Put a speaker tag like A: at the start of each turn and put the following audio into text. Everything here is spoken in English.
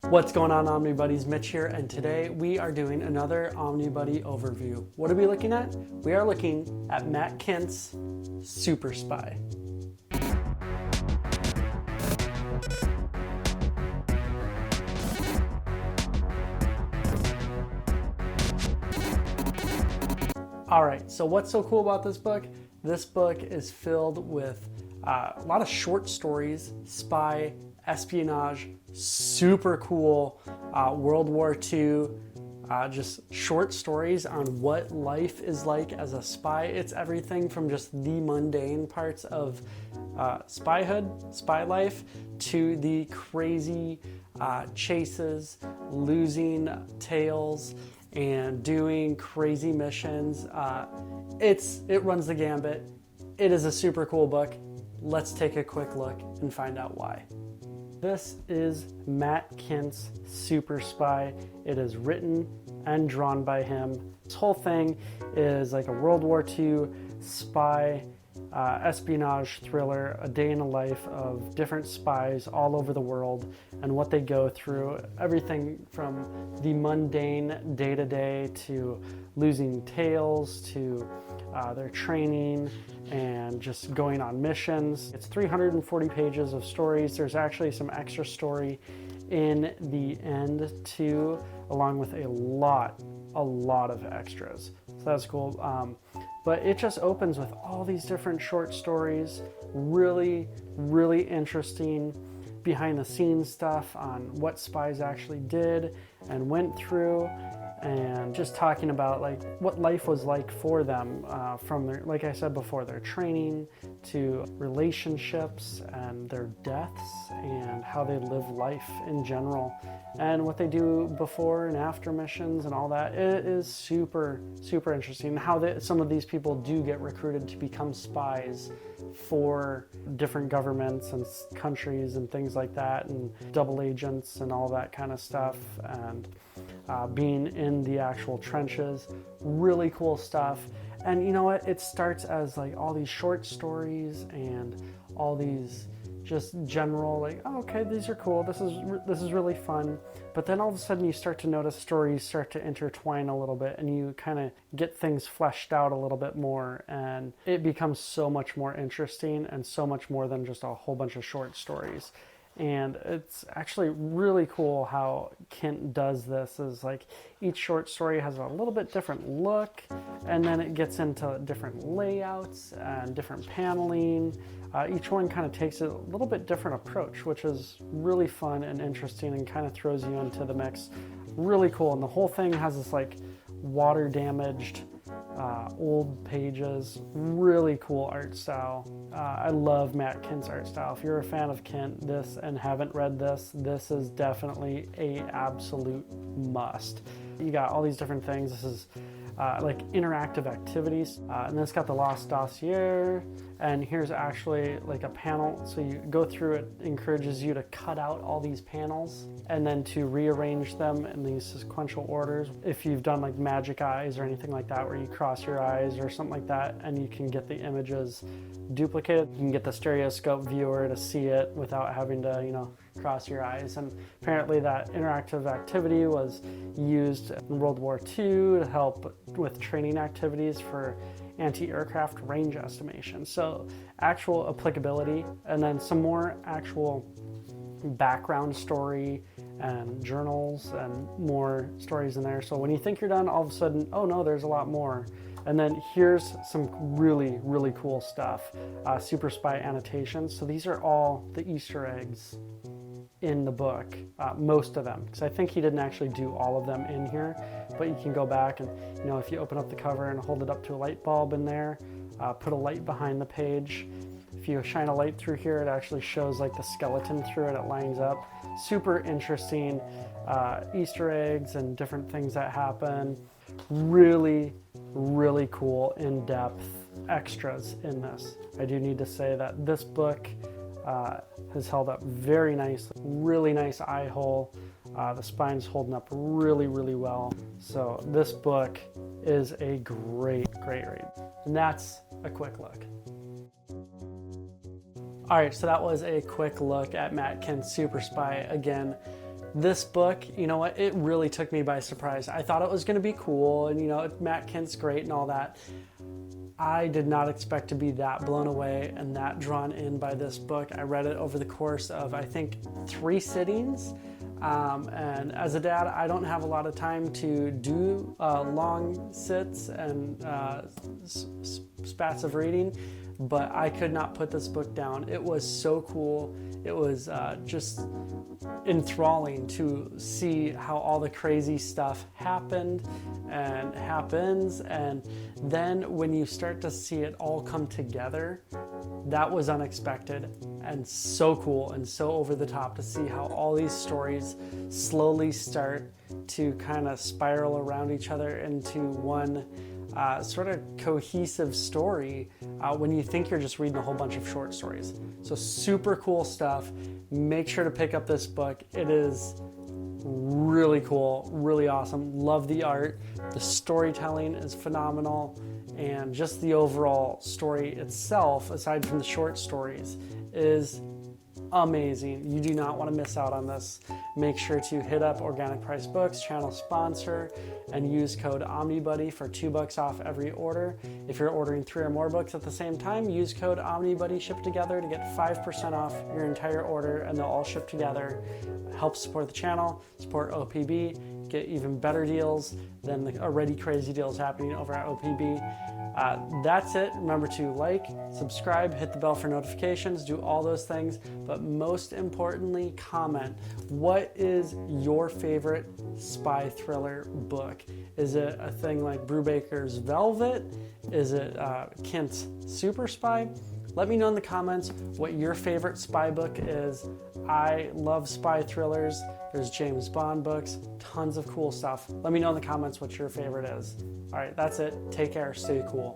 A: What's going on, Omnibuddies? Mitch here, and today we are doing another Omnibuddy overview. What are we looking at? We are looking at Matt Kindt's Super Spy. Alright, so what's so cool about this book? This book is filled with a lot of short stories, spy, espionage, super cool World War II, just short stories on what life is like as a spy. It's everything from just the mundane parts of spyhood, spy life, to the crazy chases, losing tails, and doing crazy missions. It runs the gambit. It is a super cool book. Let's take a quick look and find out why. This is Matt Kindt's Super Spy. It is written and drawn by him. This whole thing is like a World War II spy espionage thriller, a day in the life of different spies all over the world and what they go through. Everything from the mundane day-to-day to losing tails to their training and just going on missions. It's 340 pages of stories. There's actually some extra story in the end too, along with a lot of extras. So that's cool. But it just opens with all these different short stories, really interesting behind the scenes stuff on what spies actually did and went through, and just talking about like what life was like for them from their, like I said before, their training to relationships and their deaths and how they live life in general and what they do before and after missions and all that. It is super interesting how some of these people do get recruited to become spies for different governments and countries and things like that, and double agents and all that kind of stuff, and being in the actual trenches. Really cool stuff. And you know what? It starts as like all these short stories and all these just general like, oh, okay, these are cool. This is really fun. But then all of a sudden you start to notice stories start to intertwine a little bit, and you kind of get things fleshed out a little bit more, and it becomes so much more interesting and so much more than just a whole bunch of short stories. And it's actually really cool how Kindt does this. Is like each short story has a little bit different look, and then it gets into different layouts and different paneling. Each one kind of takes a little bit different approach, which is really fun and interesting and kind of throws you into the mix. Really cool. And the whole thing has this like water damaged old pages. Really cool art style. I love Matt Kindt's art style. If you're a fan of Kindt and haven't read this is definitely a absolute must. You got all these different things. This is like interactive activities, and then it's got the Lost Dossier, and here's actually like a panel, so you go through it. Encourages you to cut out all these panels and then to rearrange them in these sequential orders. If you've done like magic eyes or anything like that, where you cross your eyes or something like that, and you can get the images duplicated, you can get the stereoscope viewer to see it without having to, you know, cross your eyes. And apparently that interactive activity was used in World War II to help with training activities for anti-aircraft range estimation. So actual applicability, and then some more actual background story and journals and more stories in there. So when you think you're done, all of a sudden, oh no, there's a lot more. And then here's some really cool stuff. Super Spy annotations. So these are all the Easter eggs in the book, most of them, because I think he didn't actually do all of them in here, but you can go back and, you know, if you open up the cover and hold it up to a light bulb in there, put a light behind the page. If you shine a light through here, it actually shows like the skeleton through it. It lines up. Super interesting Easter eggs and different things that happen. Really cool, in-depth extras in this. I do need to say that this book has held up very nicely. Really nice eye hole. The spine's holding up really well. So this book is a great read. And that's a quick look. All right, so that was a quick look at Matt Kindt's Super Spy. Again, This book, you know what, it really took me by surprise. I thought it was going to be cool, and you know, Matt Kindt's great and all that. I did not expect to be that blown away and that drawn in by this book. I read it over the course of, I think, 3 sittings. And as a dad, I don't have a lot of time to do long sits and spats of reading, but I could not put this book down. It was so cool. It was just enthralling to see how all the crazy stuff happened and happens, and then when you start to see it all come together, that was unexpected and so cool and so over the top to see how all these stories slowly start to kind of spiral around each other into one sort of cohesive story when you think you're just reading a whole bunch of short stories. So super cool stuff. Make sure to pick up this book. It is really cool, really awesome. Love the art. The storytelling is phenomenal, and just the overall story itself, aside from the short stories, is amazing. You do not want to miss out on this. Make sure to hit up Organic Price Books, channel sponsor, and use code Omnibuddy for $2 off every order. If you're ordering 3 or more books at the same time, use code Omnibuddy ship together to get 5% off your entire order, and they'll all ship together. Help support the channel, support OPB, get even better deals than the already crazy deals happening over at OPB. That's it. Remember to like, subscribe, hit the bell for notifications, do all those things, but most importantly, comment. What is your favorite spy thriller book? Is it a thing like Brubaker's Velvet? Is it Kindt's Super Spy? Let me know in the comments what your favorite spy book is. I love spy thrillers. There's James Bond books, tons of cool stuff. Let me know in the comments what your favorite is. All right, that's it. Take care. Stay cool.